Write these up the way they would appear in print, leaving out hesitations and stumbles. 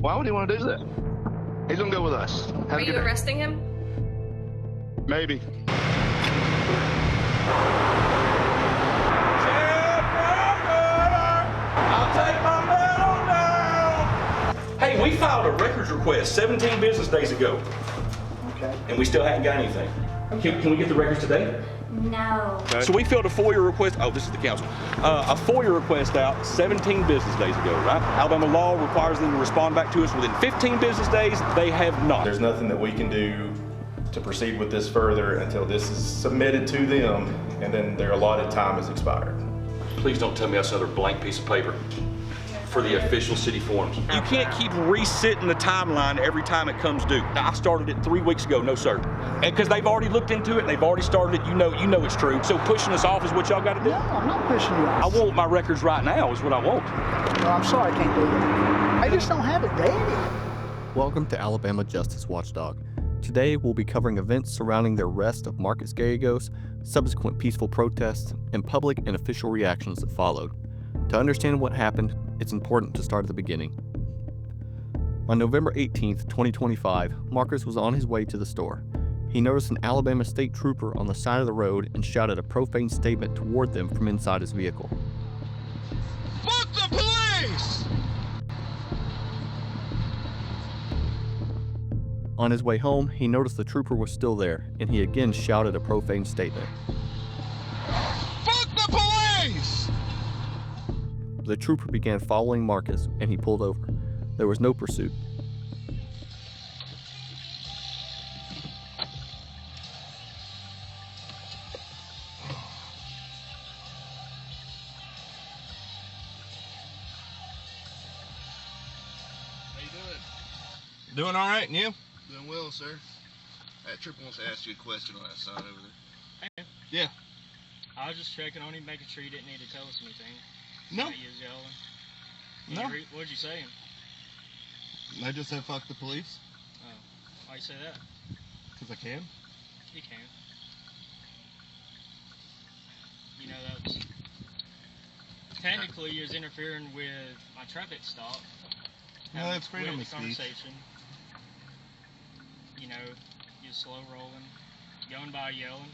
Why would he want to do that? He's gonna go with us. Are you arresting him? Maybe. Hey, we filed a records request 17 business days ago. Okay. And we still hadn't got anything. Can we get the records today? No. Okay. So we filled a FOIA request. Oh, this is the council. A FOIA request out 17 business days ago, right? Alabama law requires them to respond back to us within 15 business days. They have not. There's nothing that we can do to proceed with this further until this is submitted to them and then their allotted time is expired. Please don't tell me that's another blank piece of paper for the official city forms. You can't keep resitting the timeline every time it comes due. Now, I started it 3 weeks ago, no sir. And because they've already looked into it and they've already started it, you know it's true. So pushing us off is what y'all gotta do? No, I'm not pushing you I off. want my records right now is what I want. No, I'm sorry, I can't do that. I just don't have it ready. Welcome to Alabama Justice Watchdog. Today we'll be covering events surrounding the arrest of Marcus Gallegos, subsequent peaceful protests, and public and official reactions that followed. To understand what happened, it's important to start at the beginning. On November 18th, 2025, Marcus was on his way to the store. He noticed an Alabama state trooper on the side of the road and shouted a profane statement toward them from inside his vehicle. Fuck the police! On his way home, he noticed the trooper was still there, and he again shouted a profane statement. Fuck the police! The trooper began following Marcus, and he pulled over. There was no pursuit. How you doing? Doing all right, and you? Doing well, sir. That trooper wants to ask you a question on that side over there. Yeah. I was just checking on him, making sure he didn't need to tell us anything. No. He was yelling. No. What'd you say? I just said fuck the police. Oh, why you say that? Because I can. You can. You know, that's technically you're interfering with my traffic stop. No, that's freedom With of the speech. conversation. You know, you're slow rolling, going by yelling.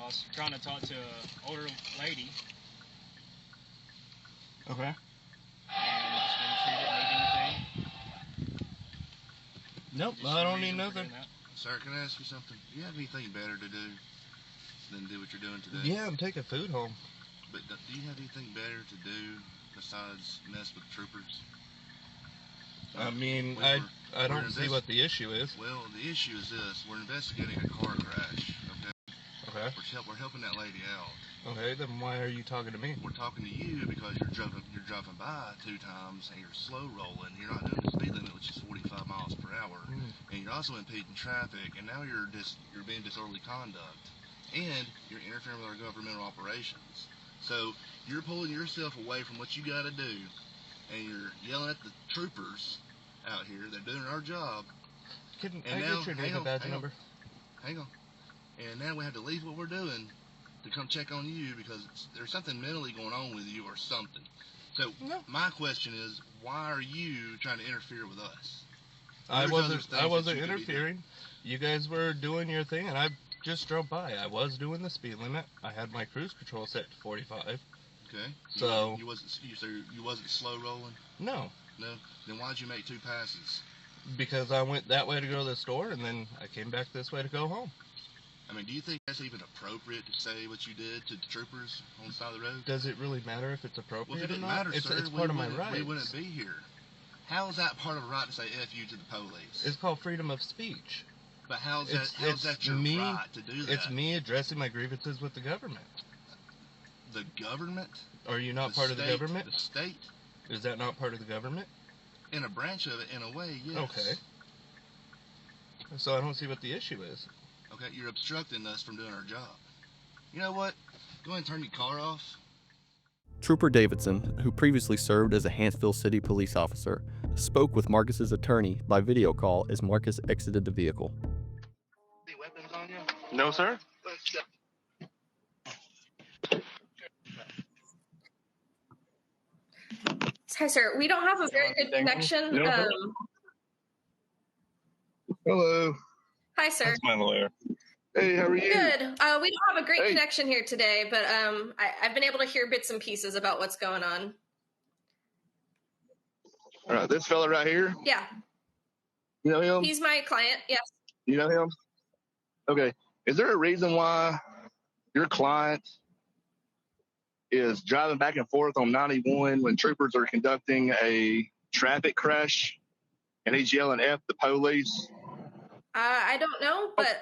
I was trying to talk to an older lady. Okay. And just making sure you didn't need anything. Nope, Just I no don't need reason for nothing. doing that. Sir, can I ask you something? Do you have anything better to do than do what you're doing today? Yeah, I'm taking food home. But do you have anything better to do besides mess with troopers? I mean, We're- I don't we're see what the issue is. Well, the issue is this. We're investigating a car crash, okay? Okay. We're helping that lady out. Okay, then why are you talking to me? We're talking to you because you're driving by 2 times and you're slow rolling. You're not doing the speed limit, which is 45 miles per hour, and you're also impeding traffic. And now you're being disorderly conduct, and you're interfering with our governmental operations. So you're pulling yourself away from what you got to do, and you're yelling at the troopers out here. They're doing our job. Can And I now, get your hang name and on, badge hang on. number? Hang on. And now we have to leave what we're doing to come check on you because there's something mentally going on with you or something. So No. my question is, why are you trying to interfere with us? I There's wasn't other things that wasn't you could be interfering. You guys were doing your thing, and I just drove by. I was doing the speed limit. I had my cruise control set to 45. Okay. So- you wasn't slow rolling? No, No. Then why'd you make 2 passes? because I went that way to go to the store, and then I came back this way to go home. I mean, do you think that's even appropriate to say what you did to the troopers on the side of the road? Does it really matter if it's Well, appropriate if it didn't or not? matter, It's, sir, it's we part of my wouldn't- rights. We wouldn't be here. How is that part of a right to say F you to the police? It's called freedom of speech. But how's it's- that it's your me- right to do that? It's me addressing my grievances with the government. The government? Are you not part of the state- government? The state? Is that not part of the government? In a branch of it, in a way, yes. Okay. So I don't see what the issue is. Okay, you're obstructing us from doing our job. You know what? Go ahead and turn your car off. Trooper Davidson, who previously served as a Hanceville City police officer, spoke with Marcus's attorney by video call as Marcus exited the vehicle. Any weapons on you? No, sir. Let's go. Hi, sir. We don't have a very good connection. Hello. Hi, sir. That's my lawyer. Hey, how are you? Good. We don't have a great connection here today, but I've been able to hear bits and pieces about what's going on. All right, this fella right here. Yeah. You know him? He's my client. Yes. You know him? Okay. Is there a reason why your client is driving back and forth on 91 when troopers are conducting a traffic crash and he's yelling F the police? I don't know, but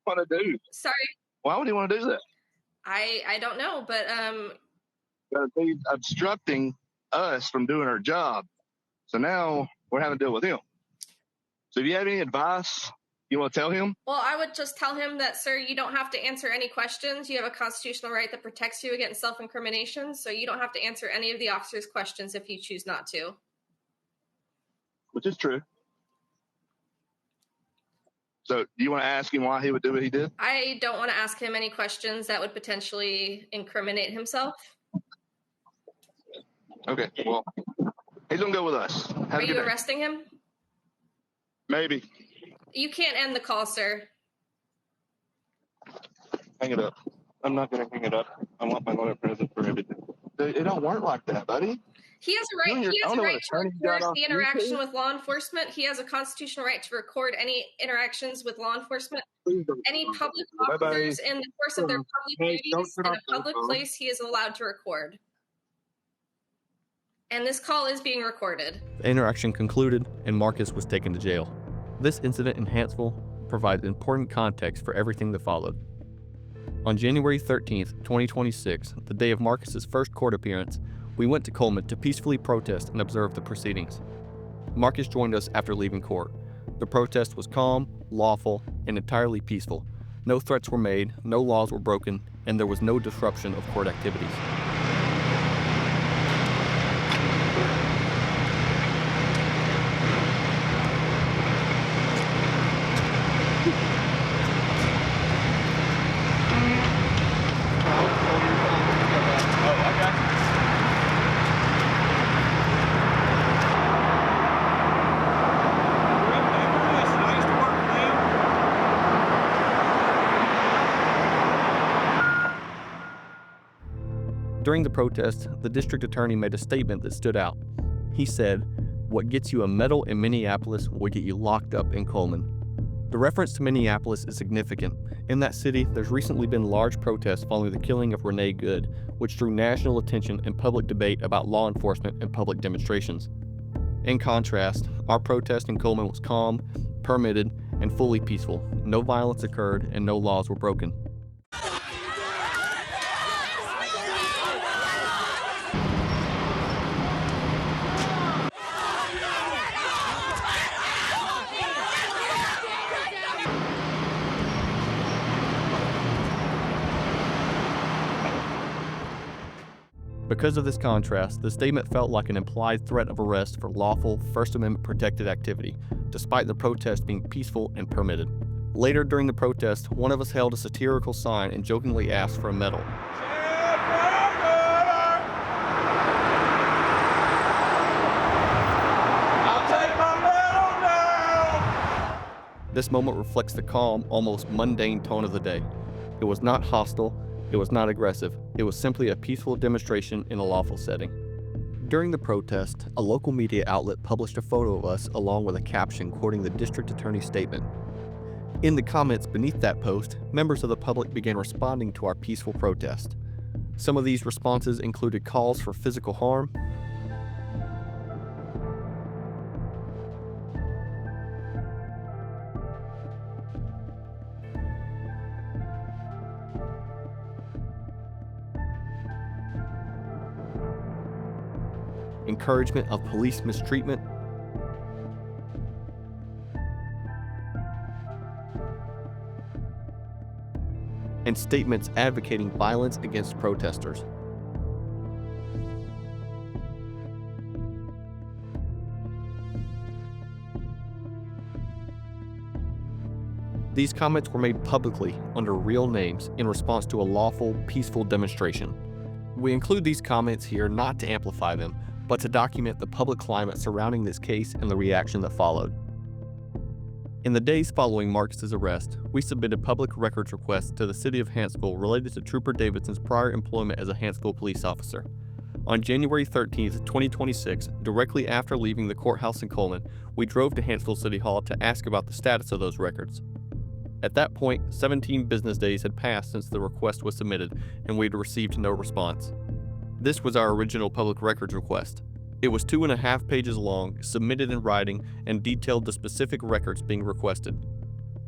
What to do? sorry. Why would he want to do that? I don't know, but Because he's obstructing us from doing our job. So now we're having to deal with him. So if you have any advice you want to tell him? well, I would just tell him that, sir, you don't have to answer any questions. You have a constitutional right that protects you against self-incrimination, so you don't have to answer any of the officer's questions if you choose not to. Which is true. So do you want to ask him why he would do what he did? I don't want to ask him any questions that would potentially incriminate himself. Okay, well, he's going to go with us. Have Are a good you day. arresting him? Maybe. You can't end the call, sir. Hang it up. I'm not going to hang it up. I want my lawyer present for everything. It don't work like that, buddy. He has a right. You He I has don't a know right what to attorney you got record on the interaction YouTube. with law enforcement. He has a constitutional right to record any interactions with law enforcement. Any public Bye-bye. officers in the course of their public Hey, don't duties turn in off a the public phone. place, he is allowed to record. And this call is being recorded. The interaction concluded, and Marcus was taken to jail. This incident in Hanceville provides important context for everything that followed. On January 13th, 2026, the day of Marcus's first court appearance, we went to Cullman to peacefully protest and observe the proceedings. Marcus joined us after leaving court. The protest was calm, lawful, and entirely peaceful. No threats were made, no laws were broken, and there was no disruption of court activities. During the protest, the district attorney made a statement that stood out. He said, "What gets you a medal in Minneapolis will get you locked up in Cullman." The reference to Minneapolis is significant. In that city, there's recently been large protests following the killing of Renee Good, which drew national attention and public debate about law enforcement and public demonstrations. In contrast, our protest in Cullman was calm, permitted, and fully peaceful. No violence occurred and no laws were broken. Because of this contrast, the statement felt like an implied threat of arrest for lawful First Amendment protected activity, despite the protest being peaceful and permitted. Later during the protest, one of us held a satirical sign and jokingly asked for a medal. I'll take my medal now! This moment reflects the calm, almost mundane tone of the day. It was not hostile, it was not aggressive, it was simply a peaceful demonstration in a lawful setting. During the protest, a local media outlet published a photo of us along with a caption quoting the district attorney's statement. In the comments beneath that post, members of the public began responding to our peaceful protest. Some of these responses included calls for physical harm, encouragement of police mistreatment, and statements advocating violence against protesters. These comments were made publicly under real names in response to a lawful, peaceful demonstration. We include these comments here not to amplify them, but to document the public climate surrounding this case and the reaction that followed. In the days following Marcus's arrest, we submitted public records requests to the City of Hanceville related to Trooper Davidson's prior employment as a Hanceville police officer. On January 13, 2026, directly after leaving the courthouse in Cullman, we drove to Hanceville City Hall to ask about the status of those records. At that point, 17 business days had passed since the request was submitted, and we had received no response. This was our original public records request. It was 2.5 pages long, submitted in writing, and detailed the specific records being requested.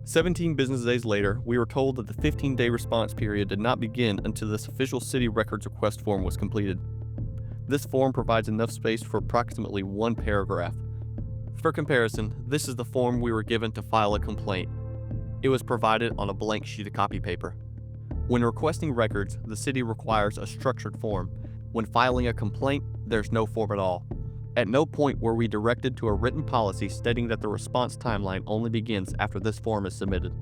17 business days later, we were told that the 15-day response period did not begin until this official city records request form was completed. This form provides enough space for approximately 1 paragraph. For comparison, this is the form we were given to file a complaint. It was provided on a blank sheet of copy paper. When requesting records, the city requires a structured form. When filing a complaint, there's no form at all. At no point were we directed to a written policy stating that the response timeline only begins after this form is submitted.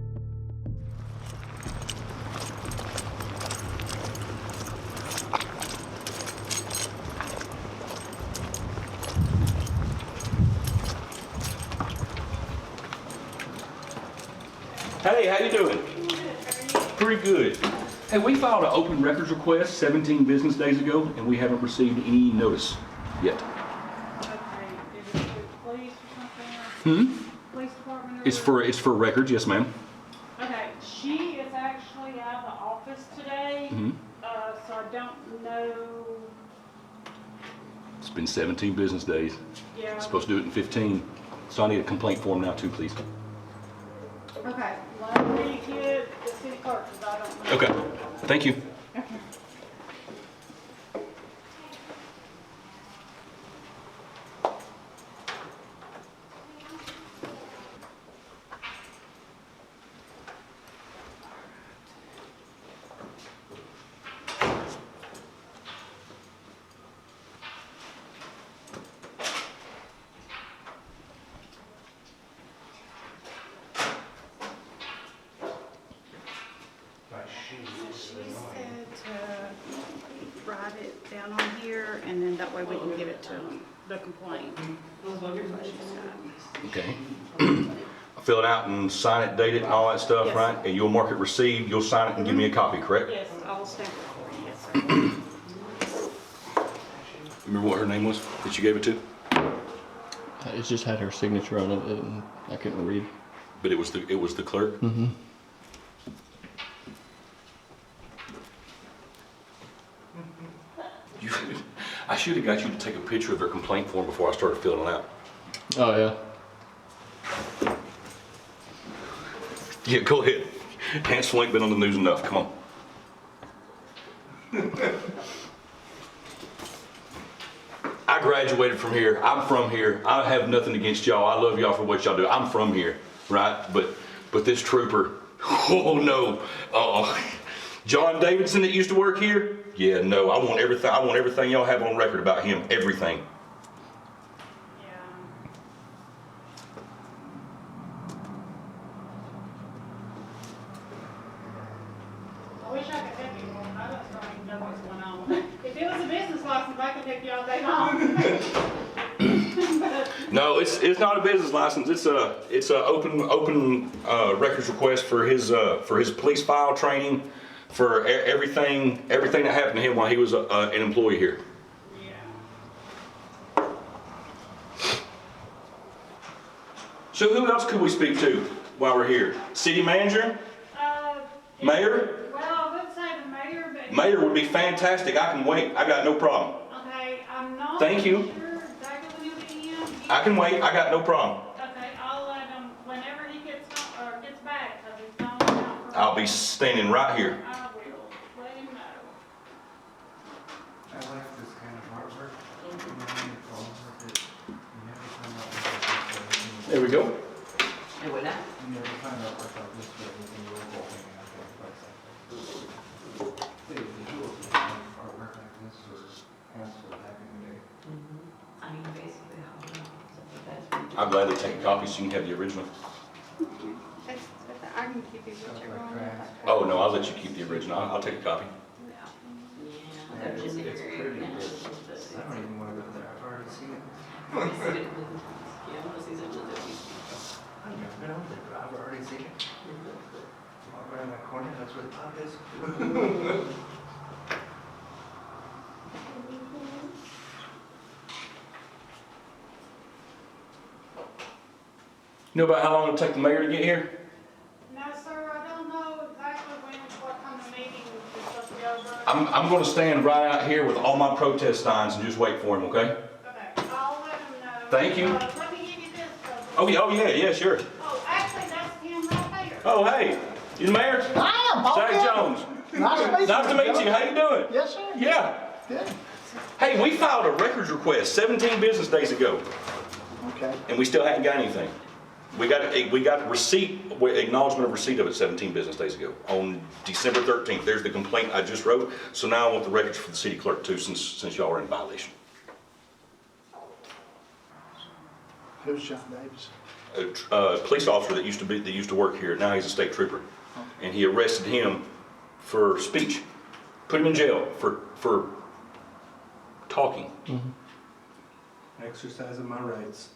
Hey, how you doing? Pretty good. Hey, we filed an open records request 17 business days ago, and we haven't received any notice yet. Okay, is it the police or something? Police department or It's for records, yes, ma'am. Okay, she is actually out of the office today, so I don't know. It's been 17 business days. Yeah. I'm supposed to do it in 15, so I need a complaint form now too, please. Okay, let me get the city clerk because I don't know. Okay, thank you. Okay. She said to write it down on here, and then that way we can give it to them, the complaint. That's what she's got. Okay. I'll fill it out and sign it, date it, and all that stuff, Yes. right? And you'll mark it received, you'll sign it and give me a copy, correct? Yes, I'll stamp it for you, yes, sir. Remember what her name was that you gave it to? It just had her signature on it, and I couldn't read. But it was the clerk? Mm-hmm. I should have got you to take a picture of their complaint form before I started filling it out. Oh, yeah. Yeah, go ahead. Hanceville ain't been on the news enough. Come on. I graduated from here. I'm from here. I have nothing against y'all. I love y'all for what y'all do. I'm from here, right? But this trooper, oh no. John Davidson that used to work here? Yeah, no. I want everything y'all have on record about him. Everything. I wish I could take you more. I don't even know what's going on. If it was a business license, I could take you all day long. No, it's not a business license. It's a open records request for his police file training, for everything that happened to him while he was an employee here. Yeah. So who else could we speak to while we're here? City manager? Mayor? Well, I would say the mayor, but Mayor would be fantastic. I can wait. I got no problem. okay, I'm not Thank you. sure exactly when he'll be in. I can wait. I got no problem. Okay, I'll let him whenever he gets back, because he's gone out for. I'll be standing right here. I will let him know. I like this kind of artwork. There we go. You never find artwork like this for anything local hanging out there. Did you artwork like this or Hanceville back in the day? I mean, basically, how I'll gladly take a copy so you can have the original. I can keep you whichever one. Oh, no, I'll let you keep the original. I'll take a copy. It's pretty, but I don't even want to go to that art already seen it. I've seen it a million times. Yeah, I've seen it a million times. I've never been over there, but I've already seen it. Walk around that corner, that's where the pub is. You know about how long it'll take the mayor to get here? No, sir, I don't know exactly what time the meeting is supposed to be over. I'm going to stand right out here with all my protest signs and just wait for him, okay? Okay, I'll let him know. Thank you. Let me give you this. Oh yeah, sure. Oh, actually, that's him right there. Oh, hey, you the mayor? I am, Paul Zach Campbell. Jones. Nice to meet you. How you doing? Yes, sir. Yeah. Good. Hey, we filed a records request 17 business days ago, Okay. and we still hadn't got anything. We got receipt, acknowledgement of receipt of it 17 business days ago on December 13th. There's the complaint I just wrote. So now I want the records for the city clerk too, since y'all are in violation. Who's John Davis? A police officer that used to work here. Now he's a state trooper, and he arrested him for speech, put him in jail for talking. Exercising my rights.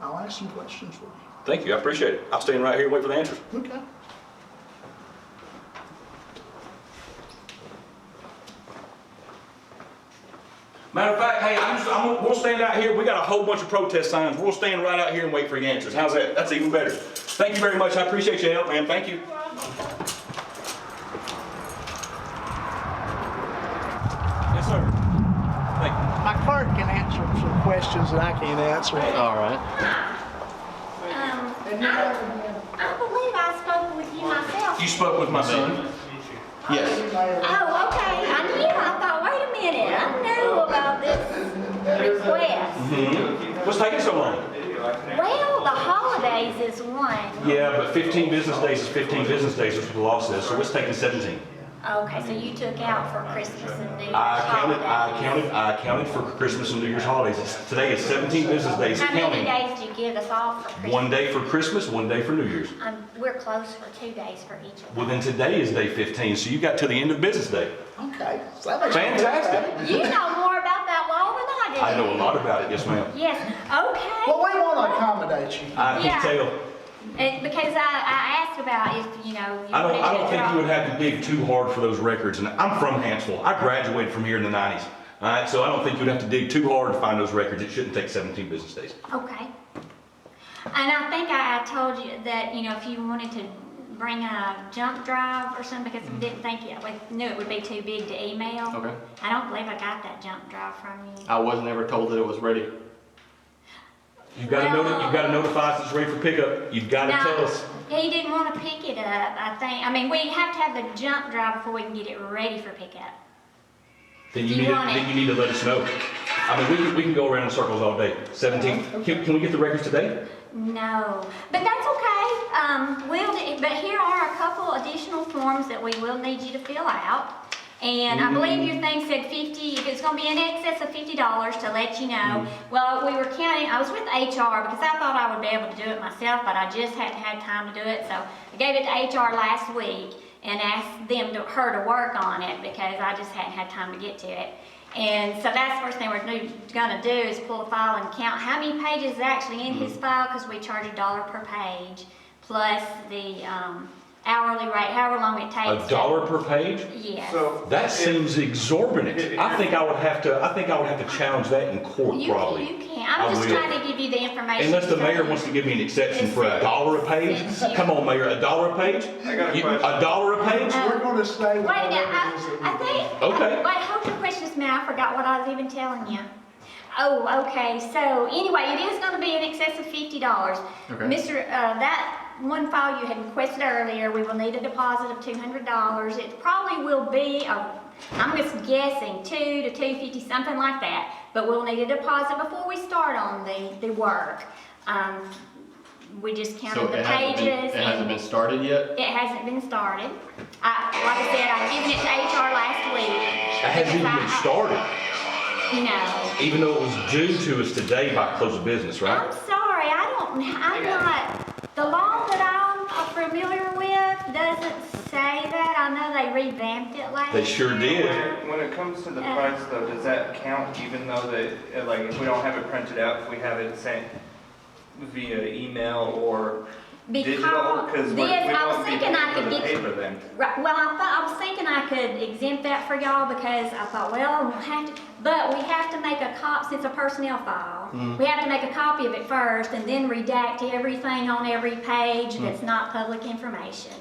I'll ask some questions for you. Thank you, I appreciate it. I'll stand right here and wait for the answers. Okay. Matter of fact, hey, we'll stand out here. We got a whole bunch of protest signs. We'll stand right out here and wait for your answers. How's that? That's even better. Thank you very much. I appreciate your help, man. Thank you. Yes, sir. Thank you. My clerk can answer some questions that I can't answer. All right. I believe I spoke with you myself. You spoke with my son? Yes. Oh, okay. I knew. I thought, wait a minute. I knew about this request. What's taking so long? Well, the holidays is one. Yeah, but 15 business days is 15 business days, is what the law says, so it's taking 17. Okay, so you took out for Christmas and New Year's I counted for Christmas and New Year's holidays. Today is 17 business days How many counting. days do you give us off for Christmas? 1 day for Christmas, 1 day for New Year's. We're closed for 2 days for each of them. Well, then today is day 15, so you got till the end of business day. Okay. So that makes me feel Fantastic. better. You know more about that law than I do. I know a lot about it, yes ma'am. Yes, okay. Well, we want to accommodate you. I can tell. Because I asked about if, you know, you I don't think you would have. have to dig too hard for those records, and I'm from Hanceville. I graduated from here in the 90s. All right, so I don't think you'd have to dig too hard to find those records. It shouldn't take 17 business days. Okay. And I think I told you that, you know, if you wanted to bring a jump drive or something, because we didn't think we knew it would be too big to email. Okay. I don't believe I got that jump drive from you. I wasn't ever told that it was ready. You've got to notify us it's ready for pickup. You've got to tell us. He didn't want to pick it up, I think. I mean, we have to have the jump drive before we can get it ready for pickup. Then you need to let us know. I mean, we can go around in circles all day. 17. Can we get the records today? No, but that's okay. But here are a couple additional forms that we will need you to fill out. And I believe your thing said 50, if it's going to be in excess of $50 to let you know. Well, we were counting, I was with HR because I thought I would be able to do it myself, but I just hadn't had time to do it. So I gave it to HR last week and asked her to work on it because I just hadn't had time to get to it. And so that's the first thing we're going to do is pull the file and count how many pages is actually in his file, because we charge $1 per page plus the hourly rate, however long it takes. $1 per page? Yes. So that seems exorbitant. I think I would have to challenge that in court probably. You can. I'm just trying to give you the information. Unless the mayor wants to give me an exception for $1 a page. Come on, Mayor, $1 a page? I got a question. $1 a page? We're going to stay with Wait a minute, I think. Okay. Wait, hold your questions, man. I forgot what I was even telling you. Oh, okay. So anyway, it is going to be in excess of $50. Okay. That one file you had requested earlier, we will need a deposit of $200. It probably will be, I'm just guessing, $200 to $250, something like that. But we'll need a deposit before we start on the work. We just counted the pages. It hasn't been started yet? It hasn't been started. Like I said, I've given it to HR last week. It hasn't even been started. No. Even though it was due to us today by close of business, right? I'm sorry, I'm not, the law that I'm familiar with doesn't say that. I know they revamped it last They sure did. When it comes to the price though, does that count even though that, like, if we don't have it printed out, if we have it sent via email or digital? Because we I was won't be thinking I paying for could the get paper then. Right, well, I was thinking I could exempt that for y'all because I thought, well, we'll have to, but we have to make a copy, since it's a personnel file, we have to make a copy of it first and then redact everything on every page that's not public information.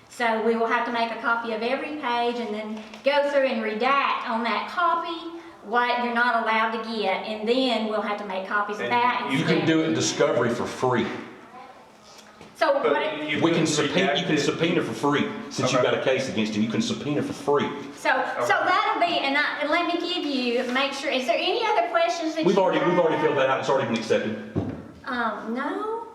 So we will have to make a copy of every page and then go through and redact on that copy what you're not allowed to get, and then we'll have to make copies of that. And You can do it in Discovery for free. So But what? You can subpoena for free. Since you've got a case against him, you can subpoena for free. So that'll be, and let me give you, make sure, is there any other questions that We've you already have? filled that out. It's already been accepted. No,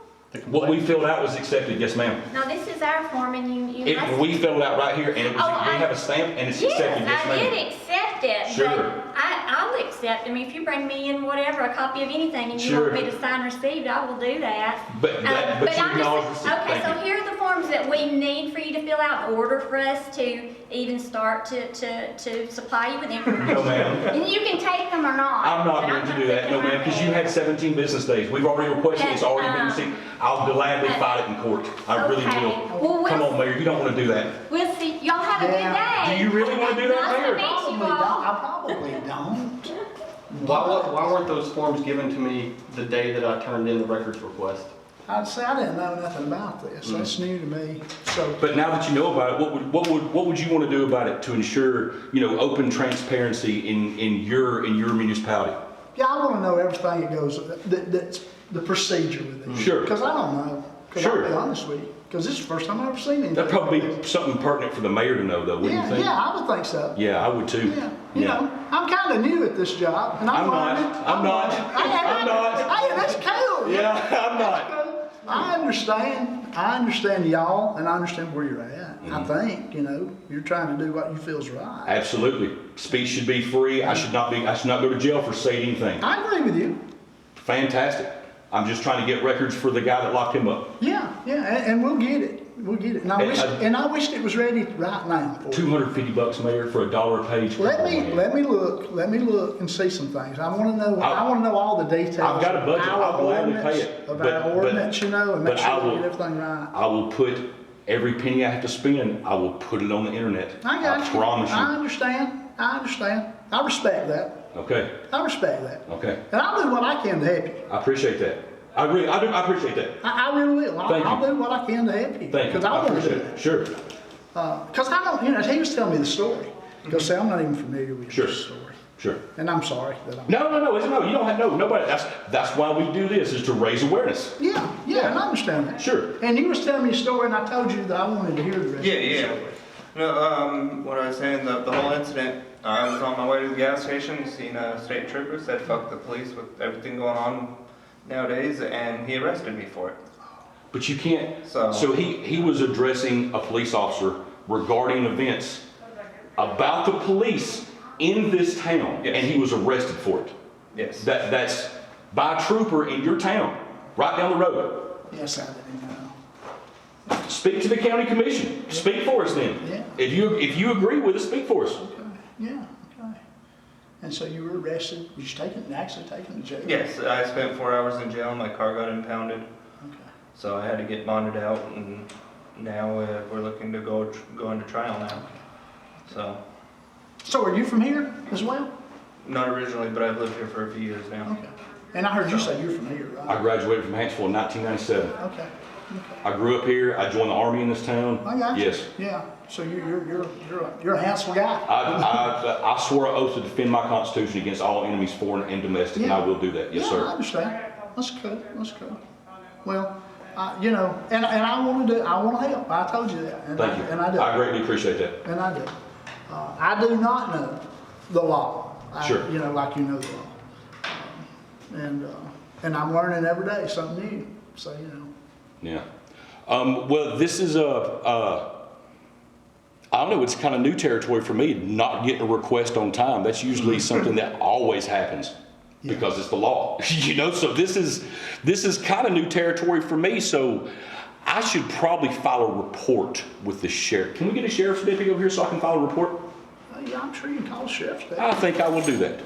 What we filled out was accepted. Yes, ma'am. no, this is our form and you must. We filled it out right here, and it was, we have a stamp, and it's accepted. Yes, I ma'am. did accept it, Sure. but I'll accept, I mean, if you bring me in whatever, a copy of anything, and you Sure. want me to sign received, I will do that. But you I'm acknowledge just, receipt. okay, Thank so you. here are the forms that we need for you to fill out in order for us to even start to supply you with information. No, ma'am. And you can take them or not. I'm not but going to gonna do put that, them no, ma'am, right because you there. had 17 business days. We've already requested, it's already been received. I'll gladly fight it in court. I really Okay. will. Well, Come on, Mayor, you don't want to do that. We'll see, y'all have a good day. Do you really want to do that, Nice to Mayor? meet you all. I probably don't. Why weren't those forms given to me the day that I turned in the records request? I'd say I didn't know nothing about this. That's new to me. So, But now that you know about it, what would you want to do about it to ensure, open transparency in your municipality? yeah, I want to know everything that goes, that's the procedure with it. Sure. Because I don't know. Because Sure. I'll be honest with you. Because this is the first time I've ever seen anything. That'd probably be something pertinent for the mayor to know, though, wouldn't you think? Yeah, I would think so. Yeah, I would too. Yeah. You know, I'm kind of new at this job, and I'm learning. I'm not. Hey, that's cool. Yeah, I'm not. I understand y'all, and I understand where you're at. I think, you're trying to do what you feel is right. Absolutely. Speech should be free. I should not go to jail for saying anything. I agree with you. Fantastic. I'm just trying to get records for the guy that locked him up. Yeah, and we'll get it. We'll get it. And I wished it was ready right now. For $250, Mayor, for $1 a page. Let me look and see some things. I want to know. I want to know all the details. I've got a budget. I'll gladly pay it. Of our ordinance, and make sure we get everything right. I will put every penny I have to spend. I will put it on the internet. I got you. Promise you. I understand. I respect that. Okay. I respect that. Okay. And I'll do what I can to help you. I appreciate that. I appreciate that. I really will. I'll do what I can to help you. Thank you. Because I want to do appreciate it. it. Sure. Because I don't, he was telling me the story. Because see, I'm not even familiar with Sure. this story. Sure. And I'm sorry that I'm. No. You don't have nobody. That's why we do this, is to raise awareness. Yeah, and I understand that. Sure. And you was telling me a story, and I told you that I wanted to hear the rest of the story. No, what I was saying, the whole incident, I was on my way to the gas station, seen a state trooper, said fuck the police with everything going on nowadays, and he arrested me for it. But you can't, so he was addressing a police officer regarding events about the police in this town, and he was arrested for it. Yes. That's by a trooper in your town, right down the road. Yes, I didn't know. Speak to the county commission. Speak for us then. Yeah. If you agree with us, speak for us. Okay. Yeah. Okay. And so you were arrested. Was you actually taken to jail? Yes, I spent 4 hours in jail. My car got impounded. Okay. So I had to get bonded out, and now we're looking to go into trial now. So are you from here as well? Not originally, but I've lived here for a few years now. Okay. And I heard you say you're from here, right? I graduated from Hanceville in 1997. Okay. I grew up here. I joined the Army in this town. I got you. Yes. Yeah. So you're a Hanceville guy. I swore an oath to defend my Constitution against all enemies, foreign and domestic, and I will do that. Yes, sir. I understand. That's good. Well, and I want to help. I told you that. And Thank you. And I do. I greatly appreciate that. And I do. I do not know the law. Sure. Like you know the law. And I'm learning every day something new. So Yeah. Well, this is I don't know, it's kind of new territory for me, not getting a request on time. That's usually something that always happens because it's the law. So this is kind of new territory for me. So I should probably file a report with the sheriff. Can we get a sheriff's deputy over here so I can file a report? Yeah, I'm sure you can call the sheriff's deputy. I think I will do that.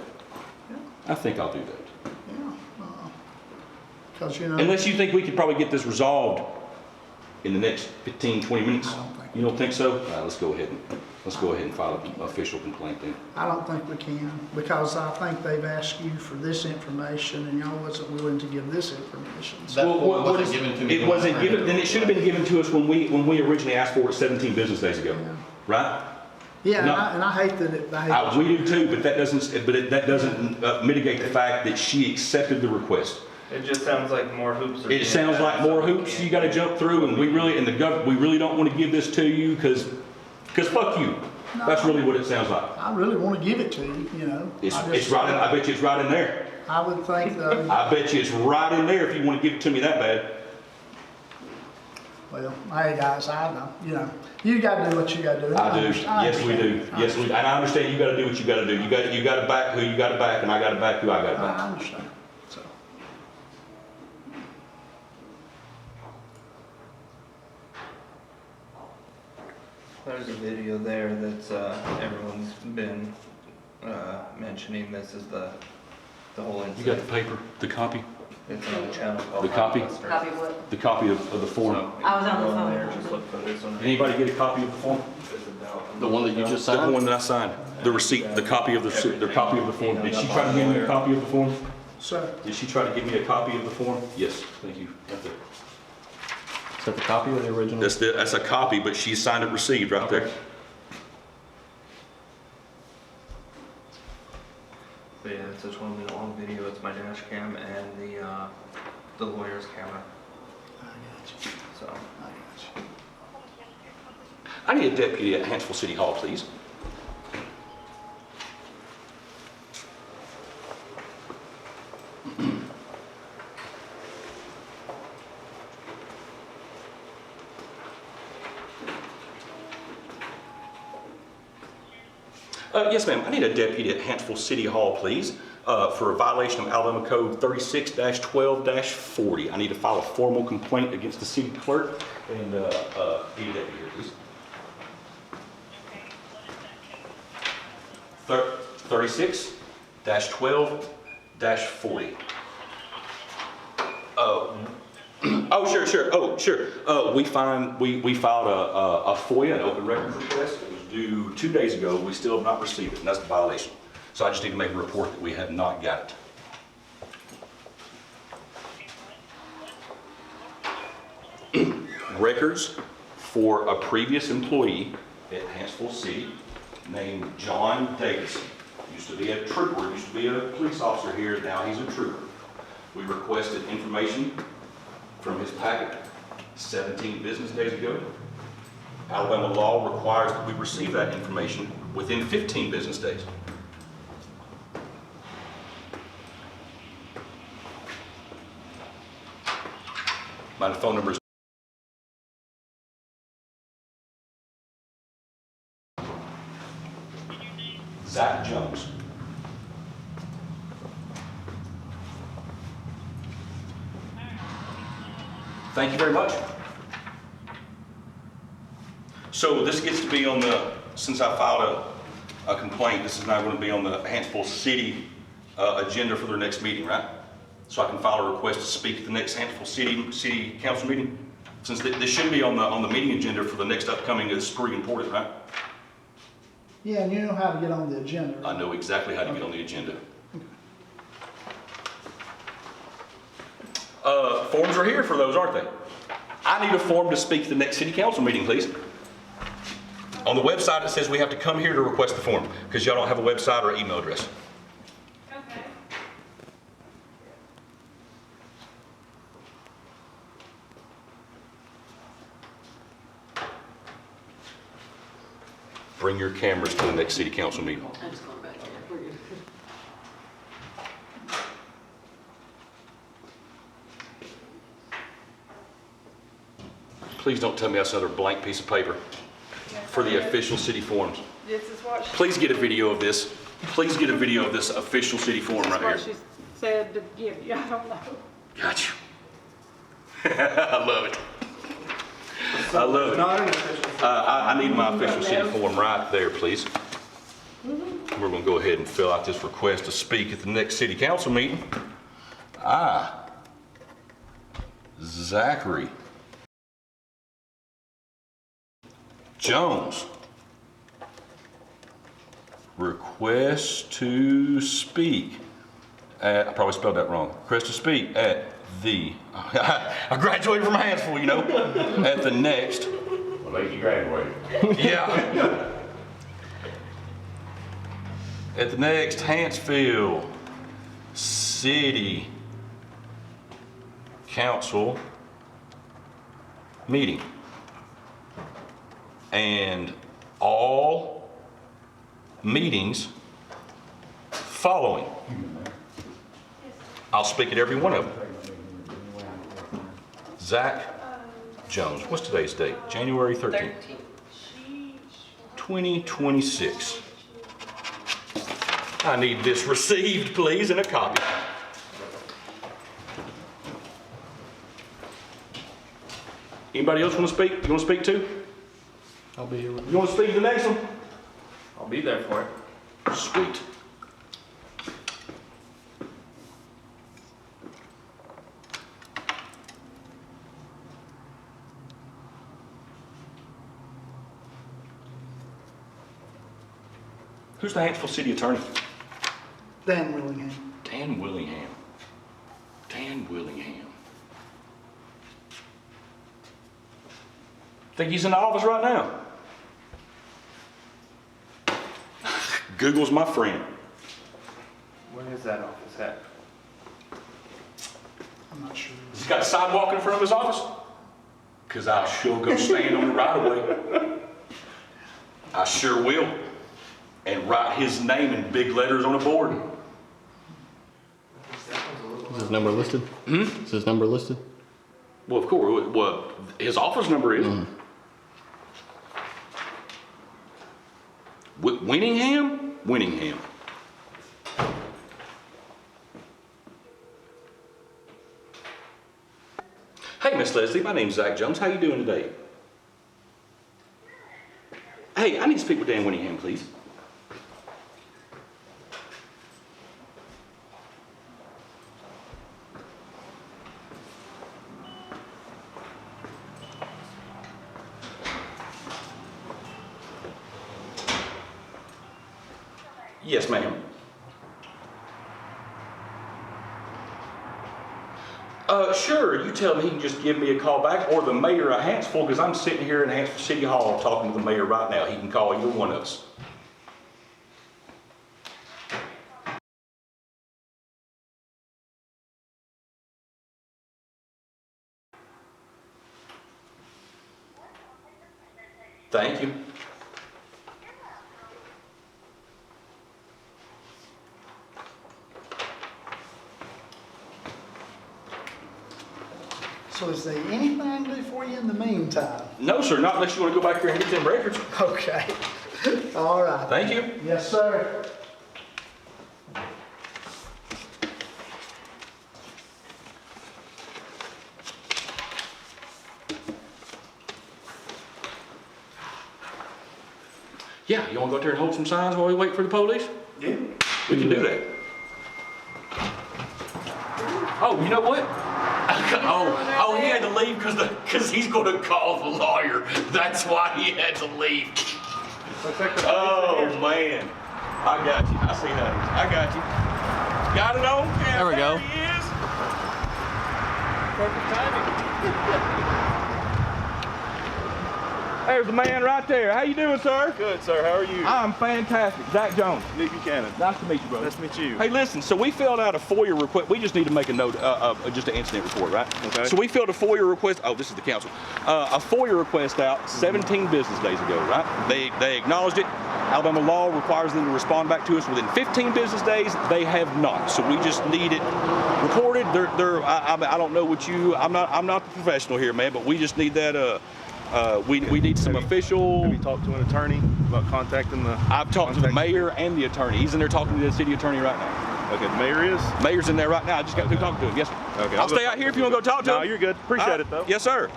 Yeah. I think I'll do that. Yeah. Because, you know. Unless you think we could probably get this resolved in the next 15, 20 minutes? I don't think. You don't think so? Let's go ahead and file an official complaint then. I don't think we can, because I think they've asked you for this information and y'all wasn't willing to give this information. That wasn't given to me. It wasn't given, then it should have been given to us when we originally asked for it 17 business days ago, right? Yeah, No. and I hate that We do too, but that doesn't mitigate the fact that she accepted the request. It just sounds like more hoops. It sounds like more hoops you got to jump through, and we really don't want to give this to you because fuck you. No. That's really what it sounds like. I really want to give it to you, you know. It's right. I bet you it's right in there. I would think that. I bet you it's right in there if you want to give it to me that bad. Well, hey guys, I know, you got to do what you got to do. I do. Yes, we do. Yes, we. And I understand you got to do what you got to do. You got to back who you got to back, and I got to back who I got to back. I understand. So. There's a video there that's everyone's been mentioning. This is the whole incident. You got the paper, the copy? It's on a channel called The copy? Copy of what? The copy of the form. I was on the phone. There, just look for this one. Anybody get a copy of the form? The one that you just The signed? one that I signed. The receipt, the copy of the form. Did she try to give me a copy of the form? Sir. Did she try to give me a copy of the form? Yes, thank you. Right there. Is that the copy or the original? That's a copy, but she signed it received right there. But yeah, it's a 12-minute long video. It's my dash cam and the lawyer's camera. I got you. So. I got you. I need a deputy at Hanceville City Hall, please. Yes, ma'am. I need a deputy at Hanceville City Hall, please, for a violation of Alabama Code 36-12-40. I need to file a formal complaint against the city clerk and need a deputy here, please. 36-12-40. Oh, sure. Oh, sure. We filed a FOIA, an open records request. It was due 2 days ago. We still have not received it, and that's the violation. So I just need to make a report that we have not got it. Records for a previous employee at Hanceville City named John Davis. Used to be a trooper, used to be a police officer here, now he's a trooper. We requested information from his packet 17 business days ago. Alabama law requires that we receive that information within 15 business days. My phone number is Zach Jones. Thank you very much. So this gets to be on since I filed a complaint, this is now going to be on the Hanceville City agenda for their next meeting, right? So I can file a request to speak at the next Hanceville City Council meeting? Since this should be on the meeting agenda for the next upcoming, it's pretty important, right? Yeah, and you know how to get on the agenda. I know exactly how to get on the agenda. Forms are here for those, aren't they? I need a form to speak at the next city council meeting, please. On the website, it says we have to come here to request the form because y'all don't have a website or email address. Okay. Bring your cameras to the next city council meeting. I'm just going back there. We're good. Please don't tell me that's another blank piece of paper for the official city forms. Justice Watchdog. Please get a video of this. Please get a video of this official city form right here. That's what she said to give you. I don't know. Got you. I love it. I love it. Not an official. I need my official city form right there, please. We're going to go ahead and fill out this request to speak at the next city council meeting. Zachary Jones. Request to speak at, I probably spelled that wrong. Request to speak at the, I graduated from Hanceville, you know, at the next. Well, like you graduated. Yeah. At the next Hanceville City Council meeting. And all meetings following. I'll speak at every one of them. Zach Jones, what's today's date? January 13th. 2026. I need this received, please, and a copy. Anybody else want to speak? You want to speak too? I'll be here with you. You want to speak to the next one? I'll be there for it. Sweet. Who's the Hanceville City Attorney? Dan Willingham. Dan Willingham. Dan Willingham. Think he's in the office right now? Google's my friend. Where is that office at? I'm not sure. Has he got a sidewalk in front of his office? Because I'll sure go stand on the right of way. I sure will. And write his name in big letters on a board. Is his number listed? Is his number listed? Well, of course. Well, his office number is. Winningham? Winningham. Hey, Miss Leslie, my name's Zach Jones. How you doing today? Hey, I need to speak with Dan Winningham, please. Yes, ma'am. Sure, you tell him he can just give me a call back, or the mayor of Hanceville, because I'm sitting here in Hanceville City Hall talking to the mayor right now. He can call either one of us. Thank you. So is there anything I can do for you in the meantime? No, sir, not unless you want to go back here and get them records. Okay. All right. Thank you. Yes, sir. Yeah, you want to go out there and hold some signs while we wait for the police? Yeah. We can do that. Oh, you know what? Oh, he had to leave because he's going to call the lawyer. That's why he had to leave. Oh, man. I got you. I see that. I got you. Got it on camera. There we go. There he is. Perfect timing. There's the man right there. How you doing, sir? Good, sir. How are you? I'm fantastic. Zach Jones. Nick Buchanan. Nice to meet you, brother. Nice to meet you. Hey, listen, so we filled out a FOIA request. We just need to make a note of just an incident report, right? Okay. So we filled a FOIA request. Oh, this is the council. A FOIA request out 17 business days ago, right? They acknowledged it. Alabama law requires them to respond back to us within 15 business days. They have not. So we just need it recorded. I don't know what you. I'm not the professional here, man. But we just need that. We need some official. Have you talked to an attorney about contacting the? I've talked to the mayor and the attorney. He's in there talking to the city attorney right now. Okay, the mayor is? Mayor's in there right now. I just got through talking to him. Yes, sir. Okay. I'll stay out here if you want to go talk to him. No, you're good. Appreciate it, though. Yes, sir.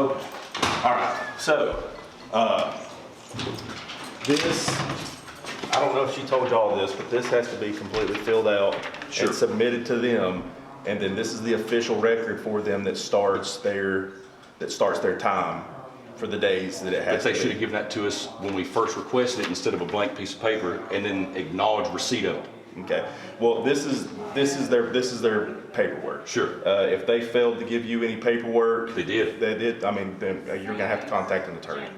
Okay. All right. So, this, I don't know if she told y'all this, but this has to be completely filled out and submitted to them. And then this is the official record for them that starts their time for the days that it has. But they should have given that to us when we first requested it instead of a blank piece of paper, and then acknowledge receipt of it. Okay. Well, this is their paperwork. Sure. If they failed to give you any paperwork, They did. I mean, then you're gonna have to contact an attorney,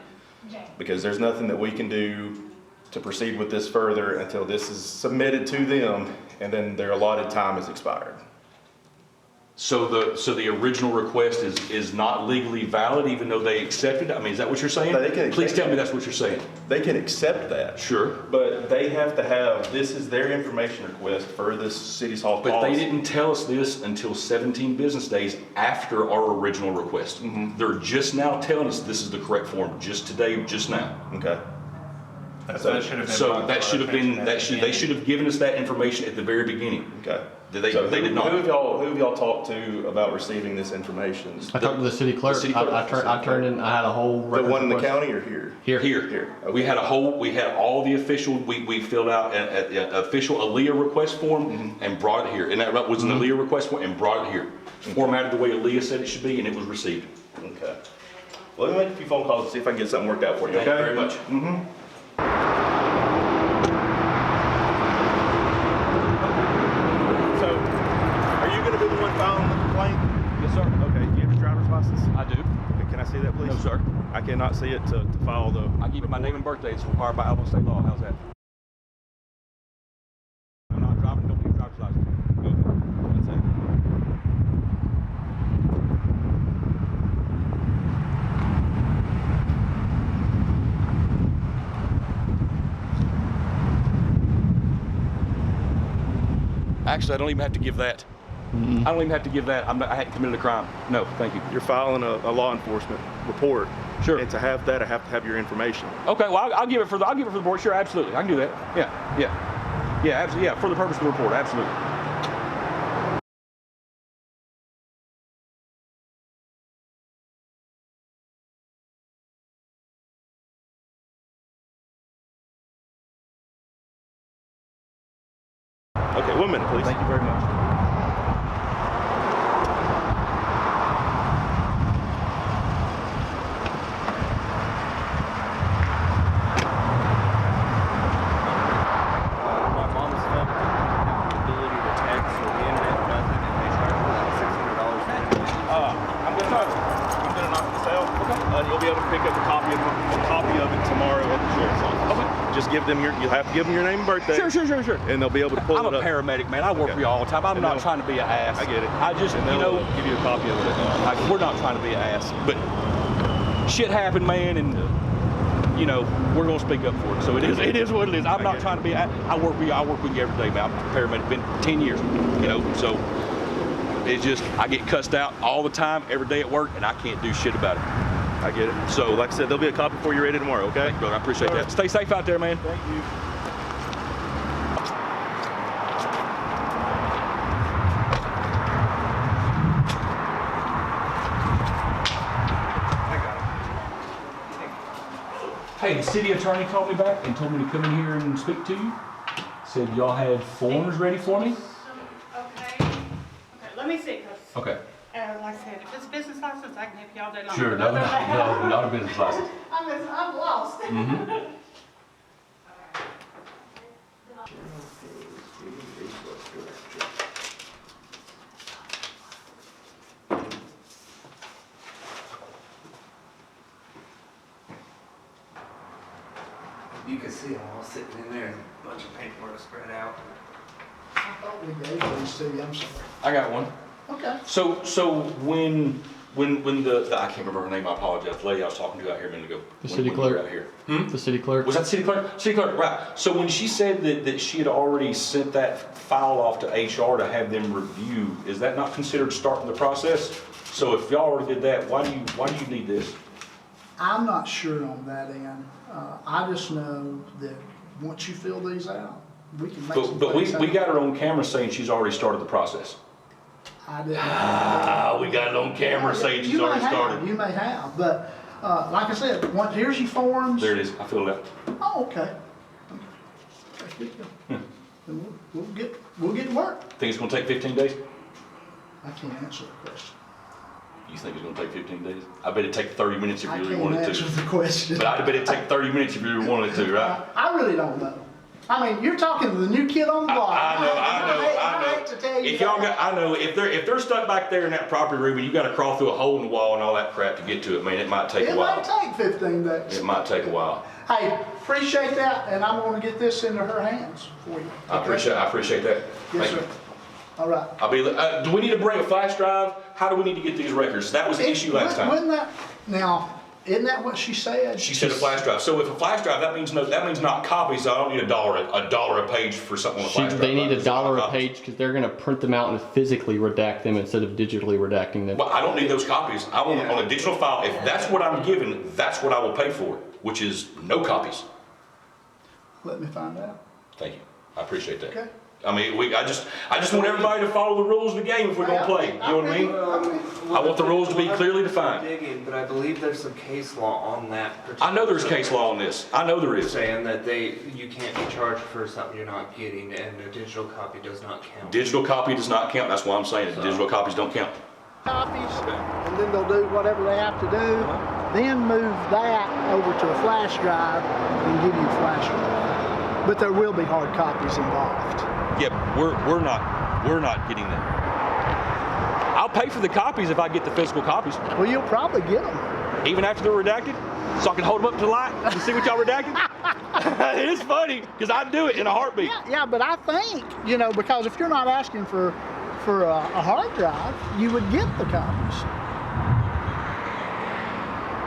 because there's nothing that we can do to proceed with this further until this is submitted to them, and then their allotted time is expired. So the original request is not legally valid, even though they accepted it? I mean, is that what you're saying? Please tell me that's what you're saying. They can accept that. Sure. But they have to have, this is their information request for this City's Hall policy. But they didn't tell us this until 17 business days after our original request. Mm-hmm. They're just now telling us this is the correct form, just today, just now. Okay. They should have given us that information at the very beginning. Okay. They did not. Who have y'all talked to about receiving this information? I talked to the city clerk. I turned in. I had a whole record. The one in the request. county or here? Here. Okay. We had all the official. We filled out an official ALEA request form and brought it here. And that was an ALEA request form and brought it here, formatted the way ALEA said it should be, and it was received. Okay. Well, let me make a few phone calls and see if I can get something worked out for you. Thank you very much. Mm-hmm. Filing the complaint? Yes, sir. Okay, do you have your driver's license? I do. Okay, can I see that, please? No, sir. I cannot see it to file the... I give you my name and birthday. It's required by Alabama state law. How's that? I'm not driving. Don't need a driver's license. Okay, 1 second. Actually, I don't even have to give that. I don't even have to give that. I hadn't committed a crime. No, thank you. You're filing a law enforcement report. Sure. And to have that, I have to have your information. Okay. Well, I'll give it for the board. Sure, absolutely. I can do that. Yeah. Absolutely. Yeah, for the purpose of the report, absolutely. Okay, 1 minute, please. Thank you very much. My mom's phone the ability to text, so the internet doesn't, and they charge me like $600 for internet. I'm gonna knock this out. Okay. You'll be able to pick up a copy of it tomorrow at the sheriff's office. Okay. Just give them you'll have to give them your name and birthday. Sure. And they'll be able to pull it up. I'm a paramedic, man. I work for you all the time. I'm not trying to be an ass. I get it. I just, and they'll give you a copy of it. We're not trying to be an ass, but shit happened, man, and we're gonna speak up for it. So it is what it is. I'm not trying to be. I work with you. I work with you every day, man. I'm a paramedic. Been 10 years. So it's just I get cussed out all the time, every day at work, and I can't do shit about it. I get it. So, like I said, there'll be a copy for you ready tomorrow, okay? Thank you, brother. I appreciate that. Stay safe out there, man. Thank you. Hey, the city attorney called me back and told me to come in here and speak to you. Said y'all had forms ready for me. Okay, let me see, 'cause, Okay. like I said, if it's a business license, I can help you all day long. Sure, no, not a business license. I'm lost. You can see them all sitting in there, a bunch of paperwork spread out. I thought we gave these to you, I'm sorry. I got one. Okay. So when the I can't remember her name, I apologize. The lady I was talking to out here a minute ago. The city when we were clerk. out here. The city clerk. Was that the city clerk? City clerk, right. So when she said that she had already sent that file off to HR to have them review, is that not considered starting the process? So if y'all already did that, why do you need this? I'm not sure on that end. I just know that once you fill these out, we can make some But we things happen. got her on camera saying she's already started the process. I didn't. We got it on camera saying she's already started. You may have, but like I said, here's your forms. There it is. I filled it out. Oh, okay. Then we'll get to work. Think it's going to take 15 days? I can't answer the question. You think it's going to take 15 days? I bet it'd take 30 minutes if you really wanted I can't answer to. the question. But I bet it'd take 30 minutes if you really wanted to, right? I really don't know. I mean, you're talking to the new kid on the block. I know. hate to tell you If y'all got, I know if they're stuck back there in that property room and you got to crawl through a hole in the wall and all that crap to get to it, man, it might take a while. It might take 15 days. It might take a while. Hey, appreciate that, and I'm going to get this into her hands for you. I appreciate that. Yes, Thank sir. you. All right. Do we need to bring a flash drive? How do we need to get these records? That was the issue last time. Isn't that what she said? She said a flash drive. So if a flash drive, that means not copies. I don't need $1 a page for something on a flash drive. They need $1 a page because they're going to print them out and physically redact them instead of digitally redacting them. Well, I don't need those copies. I want it on a digital file. If that's what I'm given, that's what I will pay for, which is no copies. Let me find out. Thank you. I appreciate that. Okay. I mean, I just want everybody to follow the rules of the game if we're gonna play. You know what I mean? I want the rules to be clearly defined. But I believe there's some case law on that particular. I know there's case law on this. I know there is. Saying that you can't be charged for something you're not getting, and a digital copy does not count. Digital copy does not count. That's why I'm saying it. Digital copies don't count. Copies, and then they'll do whatever they have to do. Then move that over to a flash drive and give you a flash drive. But there will be hard copies involved. Yeah, we're not getting them. I'll pay for the copies if I get the physical copies. Well, you'll probably get them. Even after they're redacted? So I can hold them up to the light and see what y'all redacted? It is funny, because I'd do it in a heartbeat. Yeah, but I think, because if you're not asking for a hard drive, you would get the copies.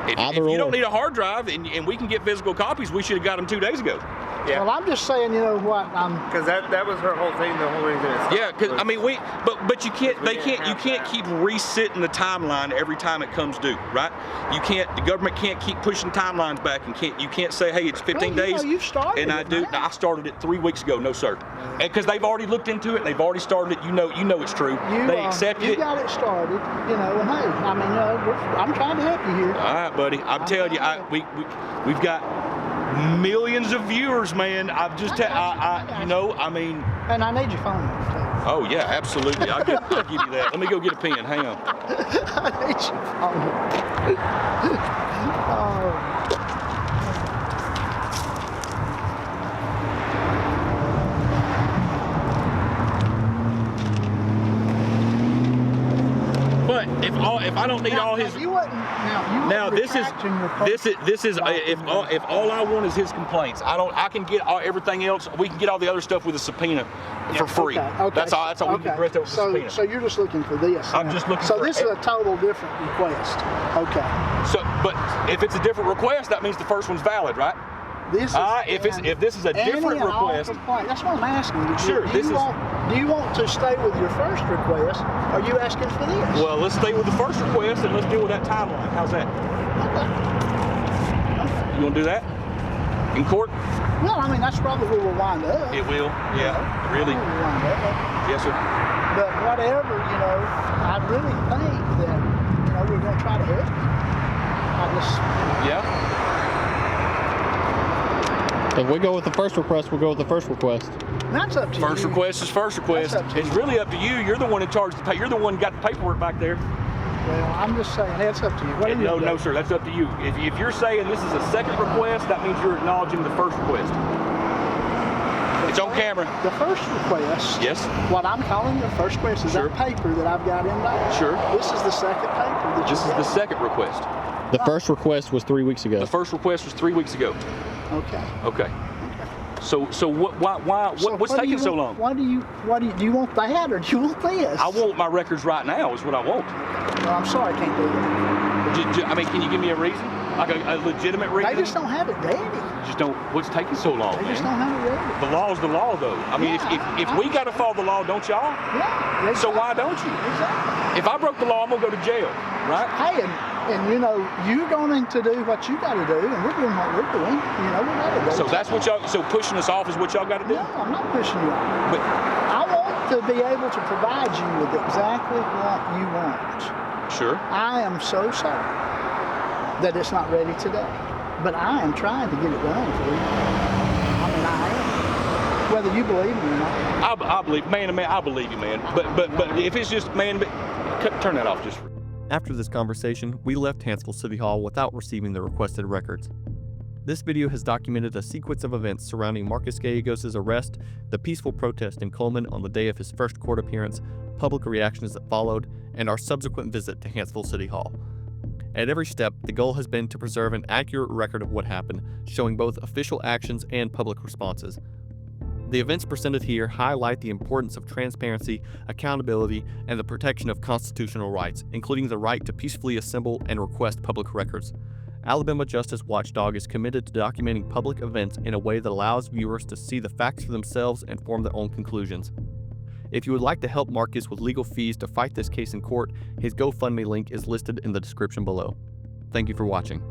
If you don't need a hard drive and we can get physical copies, we should have got them 2 days ago. Yeah. Well, I'm just saying, because that was her whole thing, the whole reason it's yeah, because I mean but you can't keep resetting the timeline every time it comes due, right? The government can't keep pushing timelines back, and you can't say, hey, it's 15 days. You've started and I started it 3 weeks ago. No, sir. And because they've already looked into it, and they've already started it. You know it's true. They accepted it. You got it started, and hey, I mean, I'm trying to help you here. All right, buddy. I'm telling you, we've got millions of viewers, man. I mean. And I need your phone number too. Oh yeah, absolutely. I'll give you that. Let me go get a pen. Hang on. I need your phone number. But if I don't need all his if all I want is his complaints, I can get everything else. We can get all the other stuff with a subpoena for free. Okay. That's all. We can get the rest of it with a subpoena. So you're just looking for this. I'm just looking. So this is a total different request. Okay. So, but if it's a different request, that means the first one's valid, right? If this is a different request, that's what I'm asking. Sure. Do you want to stay with your first request? Or are you asking for this? Well, let's stay with the first request and let's deal with that timeline. How's that? Okay. You want to do that in court? Well, I mean, that's probably where we'll wind up. It will. Yeah. Really. We'll wind up. Yes, sir. But whatever, I really think that we're going to try to help you. Yeah. If we go with the first request, we'll go with the first request. That's up to you. First request is first request. It's really up to you. You're the one in charge of the pay. You're the one who got the paperwork back there. Well, I'm just saying, that's up to you. No, sir, that's up to you. If you're saying this is a second request, that means you're acknowledging the first request. It's on camera. The first request. Yes. What I'm calling the first request is that paper that I've got in there. Sure. This is the second paper. This is the second request. The first request was 3 weeks ago. The first request was 3 weeks ago. Okay. So what's taking so long? Do you want that or do you want this? I want my records right now is what I want. Well, I'm sorry I can't do that. I mean, can you give me a reason? Like a legitimate reason? They just don't have it ready. What's taking so long, They just don't have it ready. The law's the law, though. I mean, if we got to follow the law, don't y'all? Yeah. Exactly. So why don't you? Exactly. If I broke the law, I'm going to go to jail, right? Hey, and you're going to do what you got to do, and we're doing what we're doing. We got to do. So that's what y'all, so pushing us off is what y'all got to do? No, I'm not pushing you off. But I want to be able to provide you with exactly what you want. Sure. I am so sorry that it's not ready today, but I am trying to get it done for you. I mean, I am. Whether you believe me or not. I believe, man, I believe you, man. But if it's just, man, turn that off just for... After this conversation, we left Hanceville City Hall without receiving the requested records. This video has documented a sequence of events surrounding Marcus Gallegos' arrest, the peaceful protest in Cullman on the day of his first court appearance, public reactions that followed, and our subsequent visit to Hanceville City Hall. At every step, the goal has been to preserve an accurate record of what happened, showing both official actions and public responses. The events presented here highlight the importance of transparency, accountability, and the protection of constitutional rights, including the right to peacefully assemble and request public records. Alabama Justice Watchdog is committed to documenting public events in a way that allows viewers to see the facts for themselves and form their own conclusions. If you would like to help Marcus with legal fees to fight this case in court, his GoFundMe link is listed in the description below. Thank you for watching.